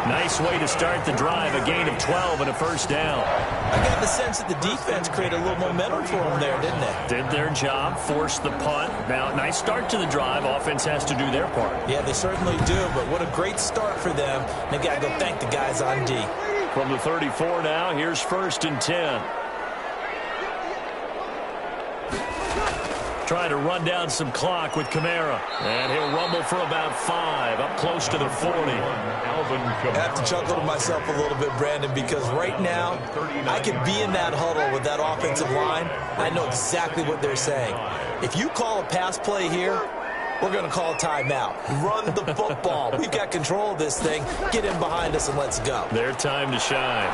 Nice way to start the drive. A gain of 12 and a first down. I got the sense that the defense created a little momentum for them there, didn't they? Did their job, forced the punt. Now, nice start to the drive. Offense has to do their part. Yeah, they certainly do, but what a great start for them. They got to go thank the guys on D. From the 34 now, here's 1st and 10. Trying to run down some clock with Kamara. And he'll rumble for about 5, up close to the 40. I have to chuckle to myself a little bit, Brandon, because right now, I could be in that huddle with that offensive line. I know exactly what they're saying. If you call a pass play here, we're going to call a timeout. Run the football. We've got control of this thing. Get in behind us and let's go. Their time to shine.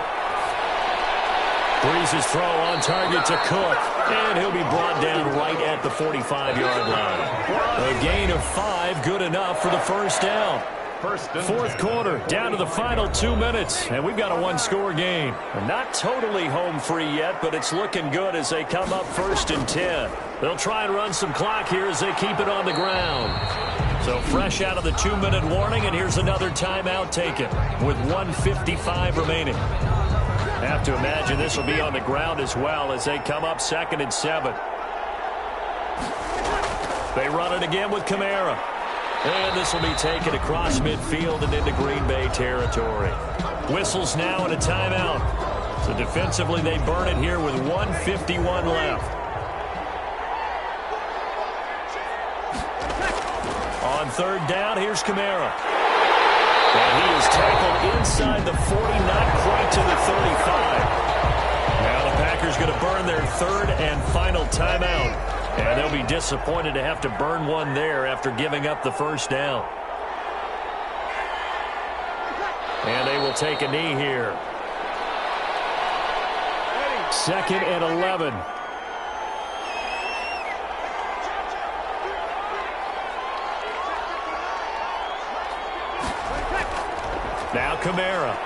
Brees' throw on target to Cook, and he'll be brought down right at the 45-yard line. A gain of 5, good enough for the first down. 4th quarter, down to the final 2 minutes, and we've got a 1-score game. Not totally home free yet, but it's looking good as they come up 1st and 10. They'll try and run some clock here as they keep it on the ground. So fresh out of the 2-minute warning, and here's another timeout taken with 1:55 remaining. Have to imagine this will be on the ground as well as they come up 2nd and 7. They run it again with Kamara. And this will be taken across midfield and into Green Bay territory. Whistles now and a timeout. So defensively they burn it here with 1:51 left. On 3rd down, here's Kamara. And he is tackled inside the 40, not quite to the 35. Now the Packers going to burn their third and final timeout. And they'll be disappointed to have to burn one there after giving up the first down. And they will take a knee here. 2nd and 11. Now Kamara.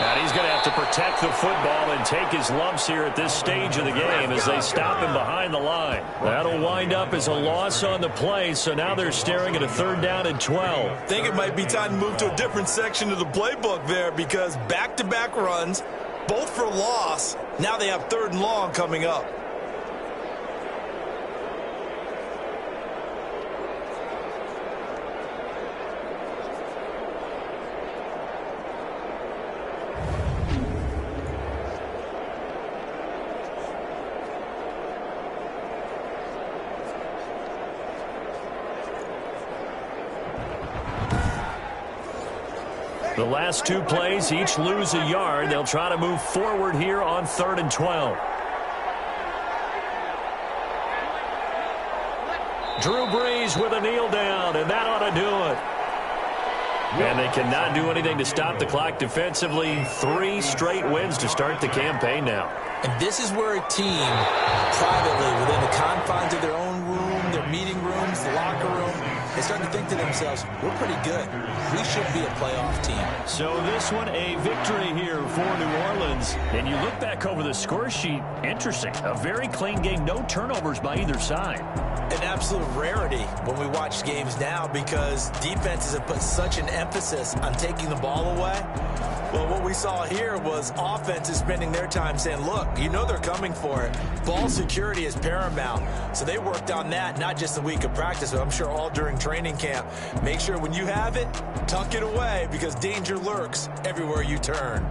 And he's going to have to protect the football and take his lumps here at this stage of the game as they stop him behind the line. That'll wind up as a loss on the play, so now they're staring at a 3rd down and 12. I think it might be time to move to a different section of the playbook there because back-to-back runs, both for loss. Now they have 3rd and long coming up. The last 2 plays, each lose a yard. They'll try to move forward here on 3rd and 12. Drew Brees with a kneel down, and that ought to do it. And they cannot do anything to stop the clock defensively. 3 straight wins to start the campaign now. And this is where a team, privately, within the confines of their own room, their meeting rooms, the locker room, they start to think to themselves, we're pretty good. We should be a playoff team. So this one, a victory here for New Orleans. And you look back over the score sheet, interesting. A very clean game, no turnovers by either side. An absolute rarity when we watch games now because defenses have put such an emphasis on taking the ball away. Well, what we saw here was offenses spending their time saying, look, you know they're coming for it. Ball security is paramount. So they worked on that, not just the week of practice, but I'm sure all during training camp. Make sure when you have it, tuck it away because danger lurks everywhere you turn.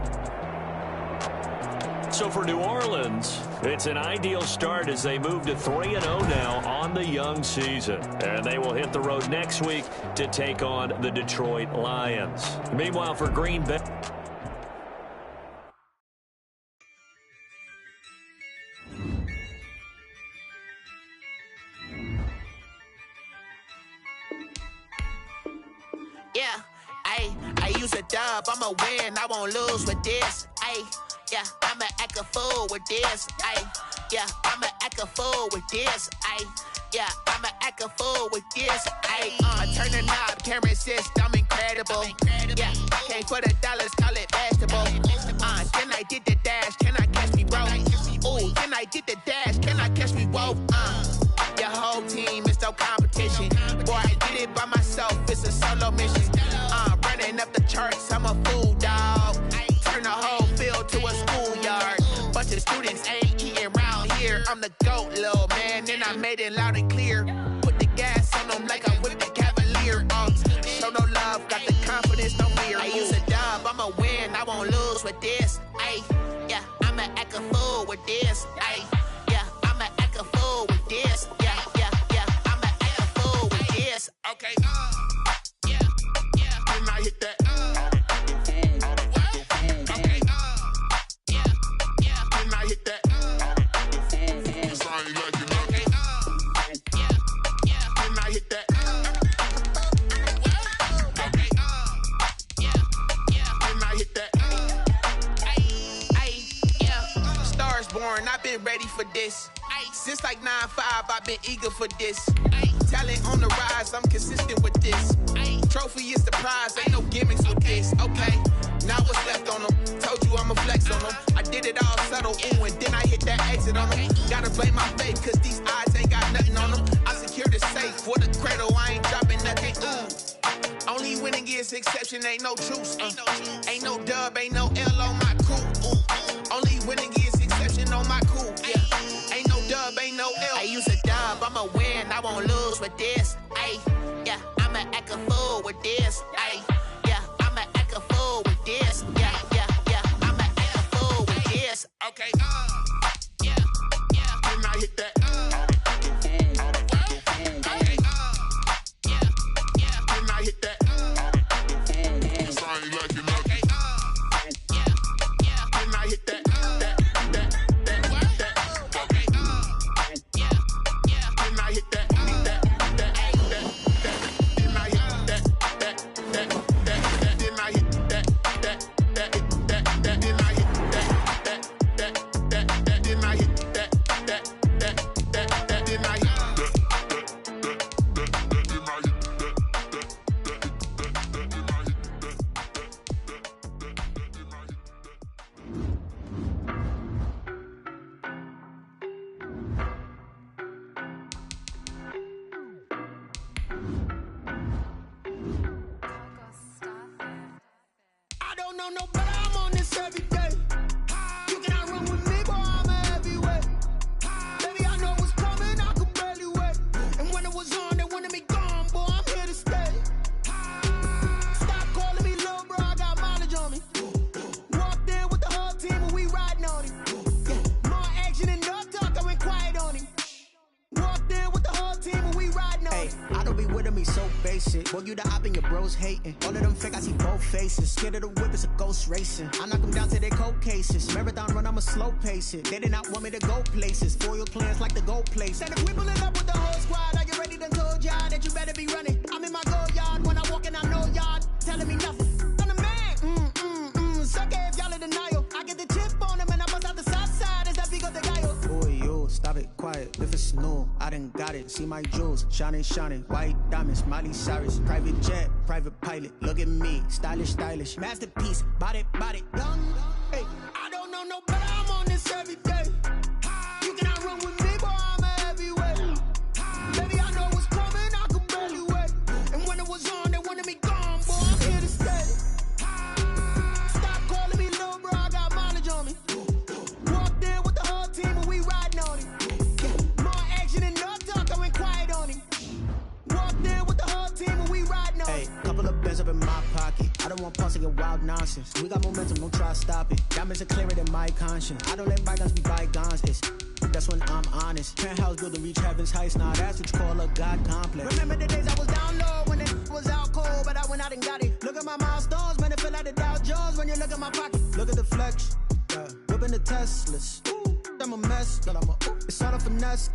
So for New Orleans, it's an ideal start as they move to 3-0 now on the young season. And they will hit the road next week to take on the Detroit Lions. Meanwhile, for Green Bay... Yeah, I use a dub, I'ma win, I won't lose with this. Yeah, I'ma act a fool with this. Yeah, I'ma act a fool with this. Yeah, I'ma act a fool with this. Turn the knob, camera assist, I'm incredible. Yeah, came for the dollars, call it basketball. Then I did the dash, can I catch me, bro? Ooh, then I did the dash, can I catch me, whoa? Your whole team is no competition. Boy, I did it by myself, it's a solo mission. Running up the charts, I'm a fool, dog. Turn the whole field to a schoolyard. Bunch of students ain't eating round here. I'm the GOAT, little man, and I made it loud and clear. Put the gas on them like I'm with the Cavalier. Show no love, got the confidence, no fear. I use a dub, I'ma win, I won't lose with this. Yeah, I'ma act a fool with this. Yeah, I'ma act a fool with this. Yeah, I'ma act a fool with this. Okay, yeah, can I hit that? Okay, yeah, can I hit that? Can I hit that? Okay, can I hit that? Yeah, stars born, I've been ready for this. Since like 9-5, I've been eager for this. Talent on the rise, I'm consistent with this. Trophy is the prize, ain't no gimmicks with this. Okay, now what's left on them? Told you I'ma flex on them. I did it all subtle, ooh, and then I hit that exit on them. Gotta blame my faith, cause these odds ain't got nothing on them. I secured the safe for the cradle, I ain't dropping nothing, ooh. Only winning is exception, ain't no truce. Ain't no dub, ain't no L on my crew. Only winning is exception on my crew. Yeah, ain't no dub, ain't no L. I use a dub, I'ma win, I won't lose with this. Yeah, I'ma act a fool with this. Yeah, I'ma act a fool with this. Yeah, I'ma act a fool with this. Okay, yeah, can I hit that? Okay, yeah, can I hit that? Hey, I don't be with me so basic. Boy, you the op and your bros hating. All of them fake, I see both faces. Scared of the whip, it's a ghost racing. I knock them down to their cold cases. Marathon run, I'ma slow pace it. They did not want me to go places. Foil plans like the gold place. And if we pulling up with the whole squad, are you ready to told y'all that you better be running? I'm in my go yard. When I walk in, I know y'all telling me nothing. I'm the man. Suck it if y'all in denial. I get the chip on them and I bust out the south side. Is that big of the guy? Boy, yo, stop it, quiet. If it's new, I done got it. See my jewels, shining, shining. White diamonds, Miley Cyrus. Private jet, private pilot. Look at me, stylish, stylish. Masterpiece, body, young. Hey, I don't know no better. I'm on this every day. You cannot run with me, boy. I'm a heavyweight. Baby, I know what's coming. I can barely wait. And when it was on, they wanted me gone, boy. I'm here to stay. Stop calling me little bro. I got mileage on me. Walked in with the whole team and we riding on it. More action and no talk. I went quiet on him. Walked in with the whole team and we riding on it. Hey, couple of bins up in my pocket. I don't want pulse to get wild nonsense. We got momentum, don't try to stop it. Diamonds are clearer than my conscience. I don't let bygones be bygones. That's when I'm honest. Penthouse building reach heaven's heights. Now that's what you call a God complex. Remember the days I was down low when it was out cold, but I went out and got it. Look at my milestones, man, it feel like the Dow Jones when you look at my pocket. Look at the flex, whipping the Teslas. I'm a mess, but it's all a finesse.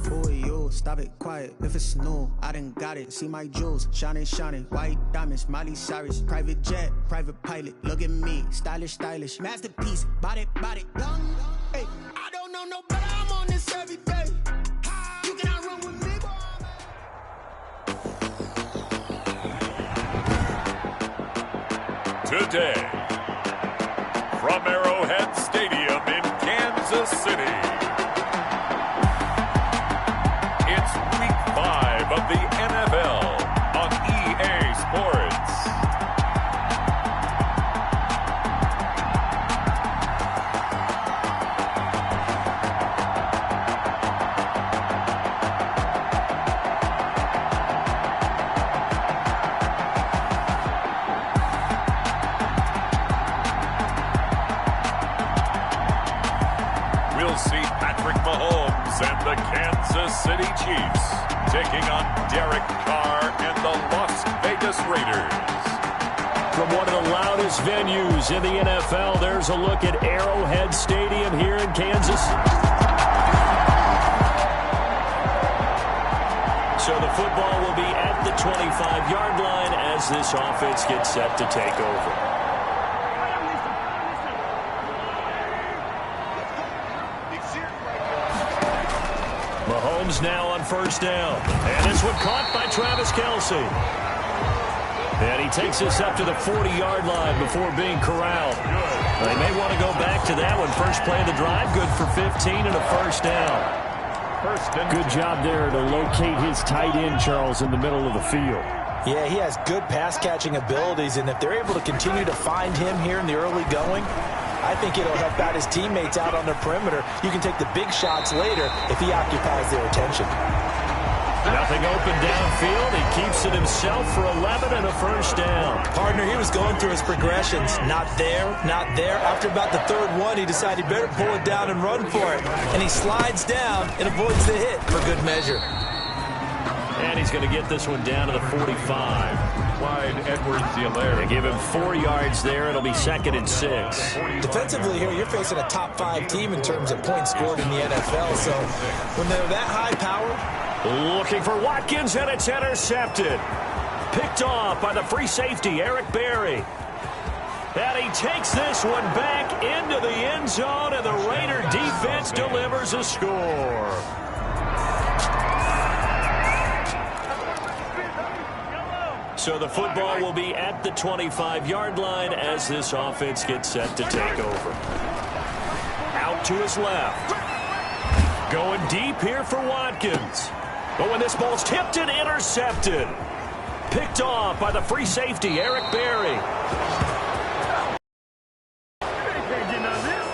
Boy, yo, stop it, quiet. If it's new, I done got it. See my jewels, shining, shining. White diamonds, Miley Cyrus. Private jet, private pilot. Look at me, stylish, stylish. Masterpiece, body, young. Hey, I don't know no better. I'm on this every day. You cannot run with me, boy. Today, from Arrowhead Stadium in Kansas City, it's Week 5 of the NFL on EA Sports. Mahomes and the Kansas City Chiefs taking on Derek Carr and the Las Vegas Raiders. From one of the loudest venues in the NFL, there's a look at Arrowhead Stadium here in Kansas. So the football will be at the 25-yard line as this offense gets set to take over. Mahomes now on first down. And this one caught by Travis Kelce. And he takes this up to the 40-yard line before being corralled. They may want to go back to that one. First play of the drive, good for 15 and a first down. Good job there to locate his tight end, Charles, in the middle of the field. Yeah, he has good pass-catching abilities, and if they're able to continue to find him here in the early going, I think it'll help out his teammates out on the perimeter. You can take the big shots later if he occupies their attention. Nothing open downfield. He keeps it himself for 11 and a first down. Partner, he was going through his progressions. Not there, not there. After about the third one, he decided he better pull it down and run for it. And he slides down and avoids the hit for good measure. And he's going to get this one down to the 45. Clyde Edwards-Helaire. They give him 4 yards there. It'll be 2nd and 6. Defensively here, you're facing a top-5 team in terms of points scored in the NFL. So when they're that high-powered, looking for Watkins, and it's intercepted. Picked off by the free safety, Eric Berry. And he takes this one back into the end zone, and the Raider defense delivers a score. So the football will be at the 25-yard line as this offense gets set to take over. Out to his left. Going deep here for Watkins. But when this ball's tipped and intercepted. Picked off by the free safety, Eric Berry.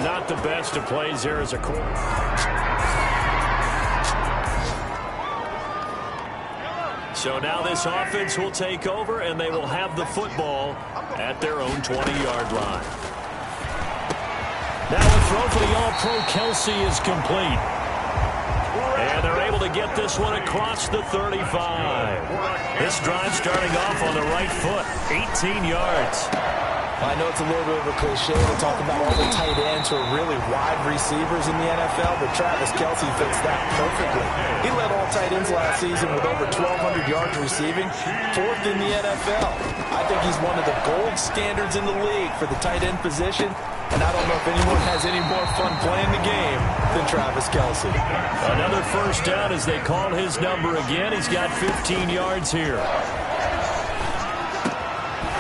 Not the best of plays there as a quarterback. So now this offense will take over, and they will have the football at their own 20-yard line. Now a throw for the All-Pro Kelce is complete. And they're able to get this one across the 35. This drive starting off on the right foot, 18 yards. I know it's a little bit of a cliche to talk about all the tight ends who are really wide receivers in the NFL, but Travis Kelce fits that perfectly. He led all tight ends last season with over 1,200 yards receiving, 4th in the NFL. I think he's one of the gold standards in the league for the tight end position, and I don't know if anyone has any more fun playing the game than Travis Kelce. Another first down as they call his number again. He's got 15 yards here.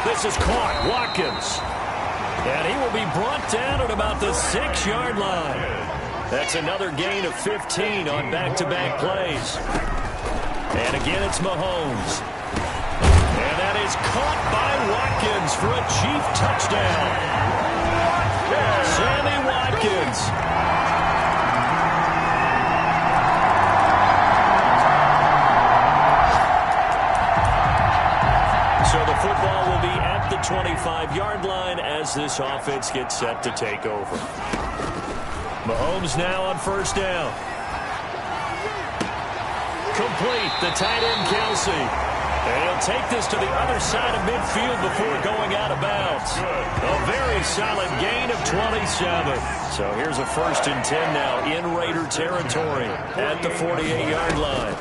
This is caught, Watkins. And he will be brought down at about the 6-yard line. That's another gain of 15 on back-to-back plays. And again, it's Mahomes. And that is caught by Watkins for a Chief touchdown. Sammy Watkins. So the football will be at the 25-yard line as this offense gets set to take over. Mahomes now on first down. Complete, the tight end Kelce. And he'll take this to the other side of midfield before going out of bounds. A very solid gain of 27. So here's a 1st and 10 now in Raider territory at the 48-yard line.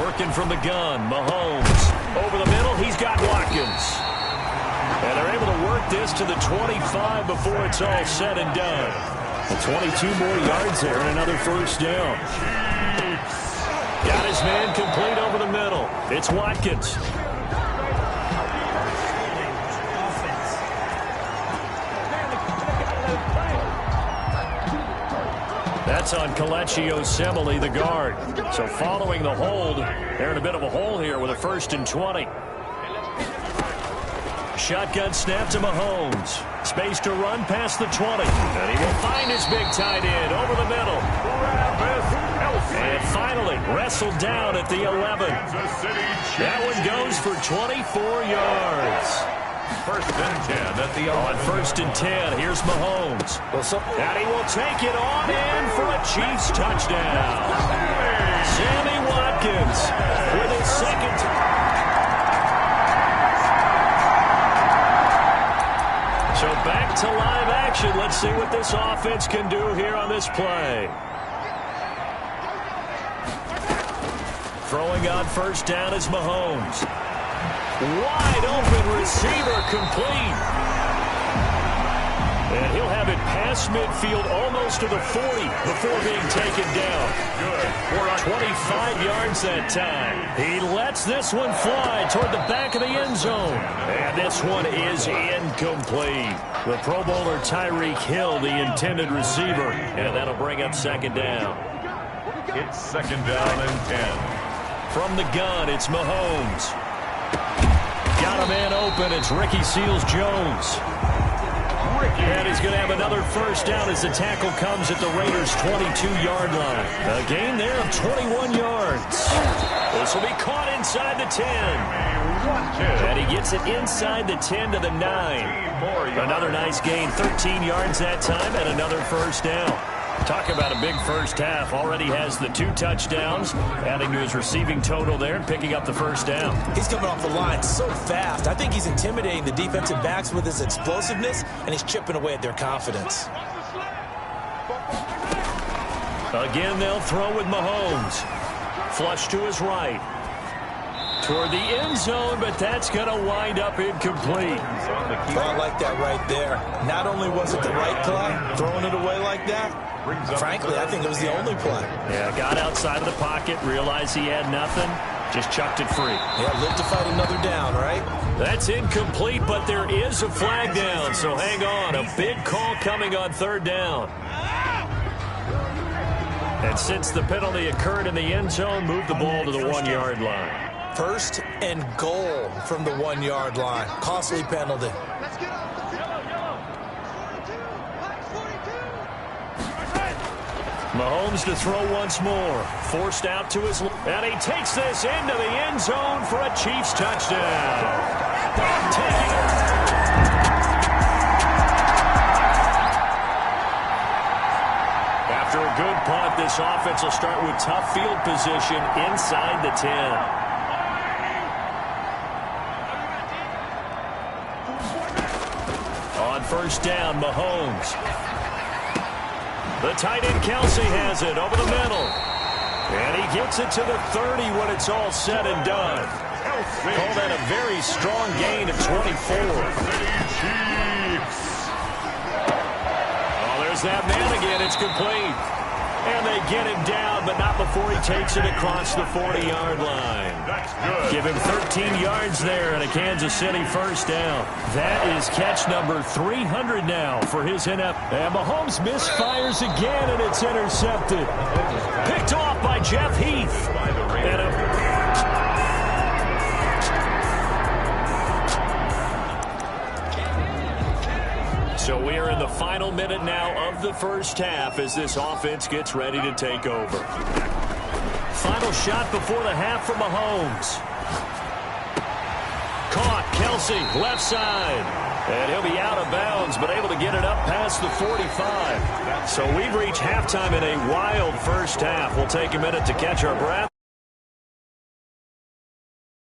Working from the gun, Mahomes. Over the middle, he's got Watkins. And they're able to work this to the 25 before it's all said and done. 22 more yards there and another first down. Got his man complete over the middle. It's Watkins. That's on Kelechi Osemele, the guard. So following the hold, they're in a bit of a hole here with a 1st and 20. Shotgun snap to Mahomes. Space to run past the 20. And he will find his big tight end over the middle. And finally wrestled down at the 11. That one goes for 24 yards. 1st and 10 at the 11. On 1st and 10, here's Mahomes. And he will take it on in for a Chiefs touchdown. Sammy Watkins with his 2nd. So back to live action. Let's see what this offense can do here on this play. Throwing on first down is Mahomes. Wide open receiver complete. And he'll have it past midfield almost to the 40 before being taken down. Good. 25 yards that time. He lets this one fly toward the back of the end zone. And this one is incomplete. The Pro Bowler Tyreek Hill, the intended receiver. And that'll bring up 2nd down. It's 2nd down and 10. From the gun, it's Mahomes. Got a man open. It's Ricky Seals-Jones. And he's going to have another first down as the tackle comes at the Raiders' 22-yard line. A gain there of 21 yards. This will be caught inside the 10. And he gets it inside the 10 to the 9. Another nice gain, 13 yards that time, and another first down. Talk about a big first half. Already has the 2 touchdowns, adding to his receiving total there and picking up the first down. He's coming off the line so fast. I think he's intimidating the defensive backs with his explosiveness, and he's chipping away at their confidence. Again, they'll throw with Mahomes. Flush to his right. Toward the end zone, but that's going to wind up incomplete. I like that right there. Not only was it the right play, throwing it away like that, frankly, I think it was the only play. Yeah, got outside of the pocket, realized he had nothing, just chucked it free. Yeah, live to fight another down, right? That's incomplete, but there is a flag down, so hang on. A big call coming on 3rd down. And since the penalty occurred in the end zone, move the ball to the 1-yard line. 1st and goal from the 1-yard line. Costly penalty. Mahomes to throw once more. Forced out to his left. And he takes this into the end zone for a Chiefs touchdown. After a good punt, this offense will start with tough field position inside the 10. On first down, Mahomes. The tight end Kelsey has it over the middle. And he gets it to the 30 when it's all said and done. Call that a very strong gain of 24. Oh, there's that man again. It's complete. And they get him down, but not before he takes it across the 40-yard line. That's good. Give him 13 yards there and a Kansas City first down. That is catch number 300 now for his NF. And Mahomes misfires again, and it's intercepted. Picked off by Jeff Heath. And so we are in the final minute now of the first half as this offense gets ready to take over. Final shot before the half for Mahomes. Caught, Kelsey, left side. And he'll be out of bounds, but able to get it up past the 45. So we've reached halftime in a wild first half. We'll take a minute to catch our breath.